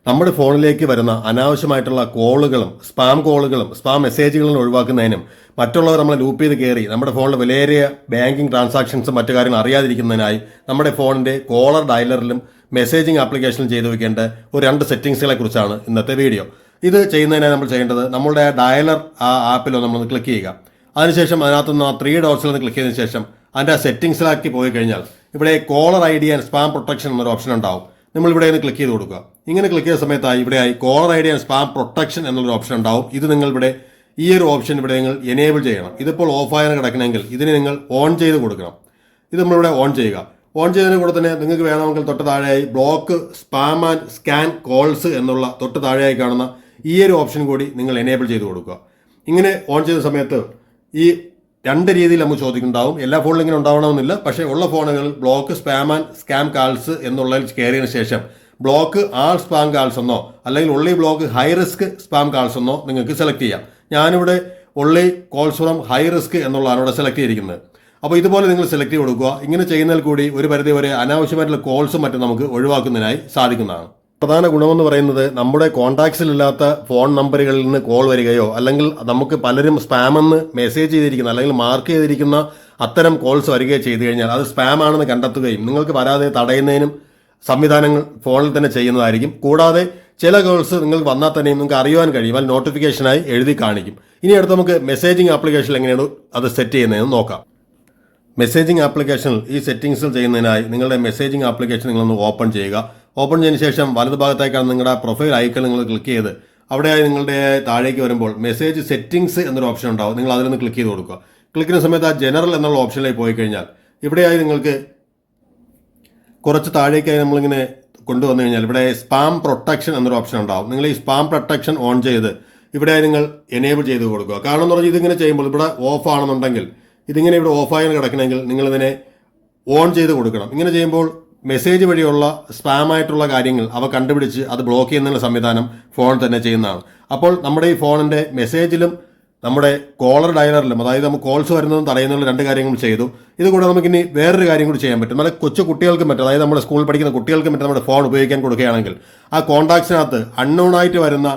നമ്മുടെ ഫോണിലേക്ക് വരുന്ന അനാവശ്യമായിട്ടുള്ള കോളുകളും സ്പാം മെസ്സേജുകളും ഒഴിവാക്കുന്നതിനും മറ്റുള്ളവർ നമ്മളെ ലൂപ്പ് ചെയ്ത് കയറി നമ്മുടെ ഫോണിൽ വിലയേറിയ ബാങ്കിങ് ട്രാൻസാക്ഷൻസും മറ്റു കാര്യങ്ങൾ അറിയാതിരിക്കുന്നതിനായി നമ്മുടെ ഫോണിന്റെ കോളർ ഡയലറിലും മെസ്സേജിംഗ് ആപ്ലിക്കേഷനിലും ചെയ്തു വെക്കേണ്ട ഒരു 2 സെറ്റിംഗ്സുകളെ കുറിച്ചാണ് ഇന്നത്തെ വീഡിയോ. ഇത് ചെയ്യുന്നതിനായി നമ്മൾ ചെയ്യേണ്ടത് നമ്മളുടെ ഡയലർ ആ ആപ്പിലോ നമ്മളൊന്ന് ക്ലിക്ക് ചെയ്യുക. അതിനുശേഷം അതിനകത്തുനിന്ന് 3 ഡോട്ട്സിൽ നിന്ന് ക്ലിക്ക് ചെയ്തതിനു ശേഷം അതിൻ്റെ സെറ്റിംഗ്സിലാക്കി പോയി കഴിഞ്ഞാൽ ഇവിടെ caller ID and spam protection എന്നൊരു ഓപ്ഷൻ ഉണ്ടാവും. നമ്മൾ ഇവിടെ നിന്ന് ക്ലിക്ക് ചെയ്ത് കൊടുക്കുക. ഇങ്ങനെ ക്ലിക്ക് ചെയ്ത സമയത്തായി ഇവിടെയായി caller ID and spam protection എന്നുള്ള ഓപ്ഷൻ ഉണ്ടാവും. ഇത് നിങ്ങൾ ഇവിടെ ഈ ഒരു ഓപ്ഷൻ ഇവിടെ നിങ്ങൾ എനേബിൾ ചെയ്യണം. ഇതിപ്പോൾ ഓഫായാണ് കിടക്കണമെങ്കിൽ ഇതിന് നിങ്ങൾ ഓൺ ചെയ്ത് കൊടുക്കണം. ഇത് നമ്മളിവിടെ ഓൺ ചെയ്യുക. ഓൺ ചെയ്തതിന് കൂടെ തന്നെ നിങ്ങൾക്ക് വേണമെങ്കിൽ തൊട്ട് താഴെയായി block spam and scan calls എന്നുള്ള തൊട്ട് താഴെയായി കാണുന്ന ഈ ഒരു ഓപ്ഷൻ കൂടി നിങ്ങൾ എനേബിൾ ചെയ്ത് കൊടുക്കുക. ഇങ്ങനെ ഓൺ ചെയ്ത സമയത്ത് ഈ 2 രീതിയിൽ നമുക്ക് ചോദിക്കുന്നുണ്ടാവും. എല്ലാ ഫോണിലും ഇങ്ങനെ ഉണ്ടാവണമെന്നില്ല. പക്ഷേ ഉള്ള ഫോണുകളിൽ block spam and scam calls എന്നുള്ളതിൽ കയറിയതിനു ശേഷം ബ്ലോക്ക് ആൾ സ്പാം കാൾസ് എന്നോ അല്ലെങ്കിൽ ഉള്ളി block high risk spam calls എന്നോ നിങ്ങൾക്ക് സെലക്ട് ചെയ്യാം. ഞാനിവിടെ ഉള്ളി കോൾസ് ഫ്രം ഹൈ റിസ്ക് എന്നുള്ളതാണ് ഇവിടെ സെലക്ട് ചെയ്തിരിക്കുന്നത്. അപ്പോൾ ഇതുപോലെ നിങ്ങൾ സെലക്ട് ചെയ്ത് കൊടുക്കുക. ഇങ്ങനെ ചെയ്യുന്നതിൽ കൂടി ഒരു പരിധി വരെ അനാവശ്യമായിട്ടുള്ള കോൾസും മറ്റും നമുക്ക് ഒഴിവാക്കുന്നതിനായി സാധിക്കുന്നതാണ്. പ്രധാന ഗുണമെന്ന് പറയുന്നത് നമ്മുടെ കോൺടാക്ട്സിലില്ലാത്ത ഫോൺ നമ്പറുകളിൽ നിന്ന് കോൾ വരികയോ അല്ലെങ്കിൽ നമുക്ക് പലരും സ്പാമെന്ന് മെസ്സേജ് ചെയ്തിരിക്കുന്ന അല്ലെങ്കിൽ മാർക്ക് ചെയ്തിരിക്കുന്ന അത്തരം കോൾസ് വരികയോ ചെയ്തു കഴിഞ്ഞാൽ അത് സ്പാം ആണെന്ന് കണ്ടെത്തുകയും നിങ്ങൾക്ക് വരാതെ തടയുന്നതിനും സംവിധാനങ്ങൾ ഫോണിൽ തന്നെ ചെയ്യുന്നതായിരിക്കും. കൂടാതെ ചില കോൾസ് നിങ്ങൾക്ക് വന്നാൽ തന്നെയും നിങ്ങൾക്ക് അറിയുവാൻ കഴിയും. അത് നോട്ടിഫിക്കേഷനായി എഴുതി കാണിക്കും. ഇനി അടുത്ത് നമുക്ക് മെസ്സേജിംഗ് ആപ്ലിക്കേഷനിൽ എങ്ങനെയാണ് അത് സെറ്റ് ചെയ്യുന്നതെന്ന് നോക്കാം. മെസ്സേജിംഗ് ആപ്ലിക്കേഷനിൽ ഈ സെറ്റിംഗ്സിൽ ചെയ്യുന്നതിനായി നിങ്ങളുടെ മെസ്സേജിംഗ് ആപ്ലിക്കേഷൻ നിങ്ങളൊന്ന് ഓപ്പൺ ചെയ്യുക. ഓപ്പൺ ചെയ്തതിന് ശേഷം വലതുഭാഗത്തേക്കാണ് നിങ്ങളുടെ പ്രൊഫൈൽ ഐക്കൺ നിങ്ങൾ ക്ലിക്ക് ചെയ്ത് അവിടെയായി നിങ്ങളുടെ താഴേക്ക് വരുമ്പോൾ മെസ്സേജ് സെറ്റിംഗ്സ് എന്നൊരു ഓപ്ഷൻ ഉണ്ടാവും. നിങ്ങൾ അതിലൊന്ന് ക്ലിക്ക് ചെയ്ത് കൊടുക്കുക. ക്ലിക്ക് ചെയ്യുന്ന സമയത്ത് ആ ജനറൽ എന്നുള്ള ഓപ്ഷനിലേക്ക് പോയി കഴിഞ്ഞാൽ ഇവിടെയായി നിങ്ങൾക്ക് കുറച്ച് താഴേക്കായി നമ്മളിങ്ങനെ കൊണ്ടുവന്നു കഴിഞ്ഞാൽ ഇവിടെ സ്പാം പ്രൊട്ടക്ഷൻ എന്നൊരു ഓപ്ഷൻ ഉണ്ടാവും. നിങ്ങൾ ഈ സ്പാം പ്രൊട്ടക്ഷൻ ഓൺ ചെയ്ത് ഇവിടെയായി നിങ്ങൾ എനേബിൾ ചെയ്ത് കൊടുക്കുക. കാരണം എന്ന് പറഞ്ഞാൽ ഇതിങ്ങനെ ചെയ്യുമ്പോൾ ഇവിടെ ഓഫ് ആണെന്നുണ്ടെങ്കിൽ ഇതിങ്ങനെ ഇവിടെ ഓഫായി കിടക്കണമെങ്കിൽ നിങ്ങളിതിനെ ഓൺ ചെയ്ത് കൊടുക്കണം. ഇങ്ങനെ ചെയ്യുമ്പോൾ മെസ്സേജ് വഴിയുള്ള സ്പാം ആയിട്ടുള്ള കാര്യങ്ങൾ അവ കണ്ടുപിടിച്ച് അത് ബ്ലോക്ക് ചെയ്യുന്ന സംവിധാനം ഫോൺ തന്നെ ചെയ്യുന്നതാണ്. അപ്പോൾ നമ്മുടെ ഈ ഫോണിന്റെ മെസ്സേജിലും നമ്മുടെ കോളർ ഡയലറിലും അതായത് നമുക്ക് കോൾസ് വരുന്നതും തടയുന്നതിനുള്ള 2 കാര്യങ്ങൾ ചെയ്തു. ഇതുകൂടെ നമുക്കിനി വേറൊരു കാര്യം കൂടി ചെയ്യാൻ പറ്റും. നല്ല കൊച്ചു കുട്ടികൾക്കും പറ്റും. അതായത് നമ്മുടെ സ്കൂളിൽ പഠിക്കുന്ന കുട്ടികൾക്കും പറ്റും നമ്മുടെ ഫോൺ ഉപയോഗിക്കാൻ കൊടുക്കുകയാണെങ്കിൽ ആ കോൺടാക്ട്സിനകത്ത് അൺനോൺ ആയിട്ട് വരുന്ന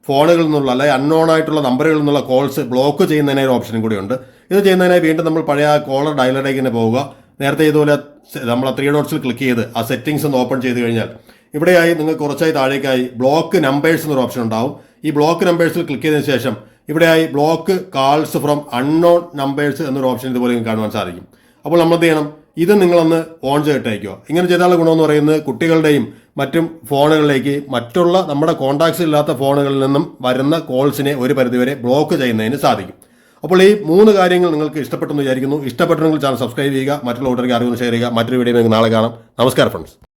ഫോണുകളിൽ നിന്നുള്ള അല്ലെങ്കിൽ അൺനോൺ ആയിട്ടുള്ള നമ്പറുകളിൽ നിന്നുള്ള കോൾസ് ബ്ലോക്ക് ചെയ്യുന്നതിനായി ഒരു ഓപ്ഷനും കൂടി ഉണ്ട്. ഇത് ചെയ്യുന്നതിനായി വീണ്ടും നമ്മൾ പഴയ ആ കോളർ ഡയലറിലേക്ക് തന്നെ പോവുക. നേരത്തെ ഇതുപോലെ നമ്മൾ 3 ഡോട്ട്സിൽ ക്ലിക്ക് ചെയ്ത് ആ സെറ്റിംഗ്സ് ഒന്ന് ഓപ്പൺ ചെയ്ത് കഴിഞ്ഞാൽ ഇവിടെയായി നിങ്ങൾക്ക് കുറച്ചായി താഴേക്കായി ബ്ലോക്ക് നമ്പേഴ്സ് എന്നൊരു ഓപ്ഷൻ ഉണ്ടാവും. ഈ ബ്ലോക്ക് നമ്പേഴ്സിൽ ക്ലിക്ക് ചെയ്തതിനു ശേഷം ഇവിടെയായി block calls from unknown numbers എന്നൊരു ഓപ്ഷൻ ഇതുപോലെ കാണുവാൻ സാധിക്കും. അപ്പോൾ നമ്മൾ എന്ത് ചെയ്യണം? ഇത് നിങ്ങളൊന്ന് ഓൺ ചെയ്തിട്ടേക്കോ. ഇങ്ങനെ ചെയ്താലുള്ള ഗുണമെന്ന് പറയുന്നത് കുട്ടികളുടെയും മറ്റും ഫോണുകളിലേക്ക് മറ്റുള്ള നമ്മുടെ കോൺടാക്ട്സ് ഇല്ലാത്ത ഫോണുകളിൽ നിന്നും വരുന്ന കോൾസിനെ ഒരു പരിധിവരെ ബ്ലോക്ക് ചെയ്യുന്നതിന് സാധിക്കും. അപ്പോൾ ഈ 3 കാര്യങ്ങൾ നിങ്ങൾക്ക് ഇഷ്ടപ്പെട്ടെന്ന് വിചാരിക്കുന്നു. ഇഷ്ടപ്പെട്ടെങ്കിൽ ചാനൽ സബ്സ്ക്രൈബ് ചെയ്യുക, മറ്റുള്ള കൂട്ടർക്ക് അറിവ് ഷെയർ ചെയ്യുക. മറ്റൊരു വീഡിയോ നാളെ കാണാം. നമസ്കാരം ഫ്രണ്ട്സ്.